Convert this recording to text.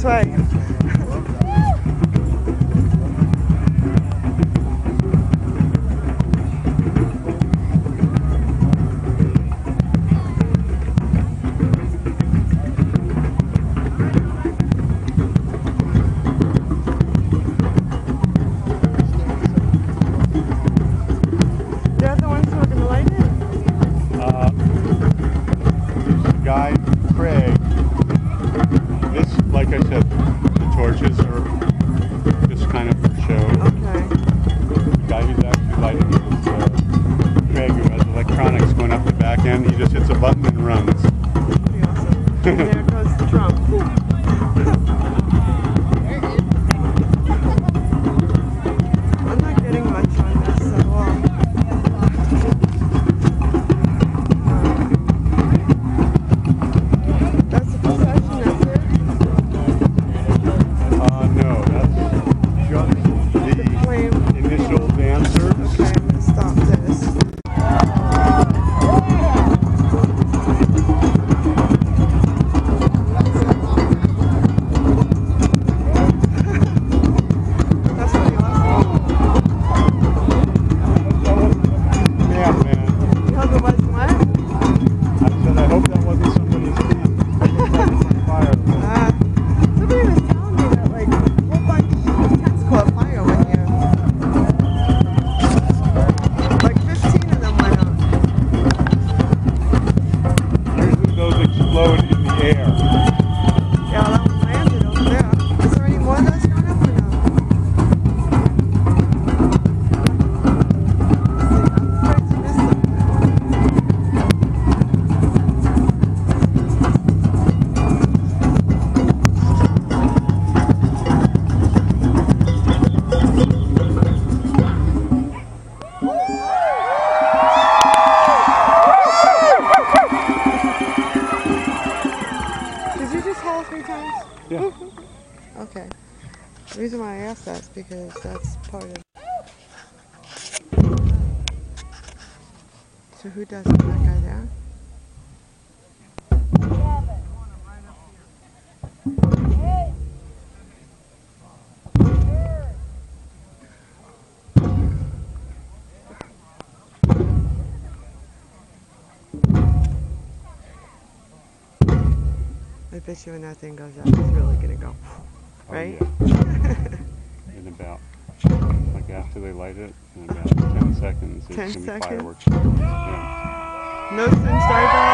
way. They're the ones who are going to light it? Guy Craig. This, like I said, the torches are just kind of for show. Okay. The guy who's actually lighting it is Craig, who has electronics going up the back end. He just hits a button and runs. Pretty awesome. And there goes the drum. I'm not getting much on this at all. That's the procession, that's it? No, that's just the Flame. initial dancers. Okay, I'm gonna stop this. That's pretty awesome. Man. You hope it wasn't what? I said, I hope that wasn't somebody's tent. I hope that was on fire. Somebody was telling me that like a whole bunch of tents caught fire one year. Like 15 of them went out. Usually those explode in the air. Yeah, that one landed over there. Is there any more of those going up or no? See, I'm afraid to miss something. Did you just howl 3 times? Yeah. Okay. The reason why I asked that is because that's part of. So who does it? That guy there? I bet you when that thing goes up, it's really gonna go, right? Oh, yeah. In about, like after they light it, in about 10 seconds, there's 10 going to be seconds? fireworks. Yeah. No sun started.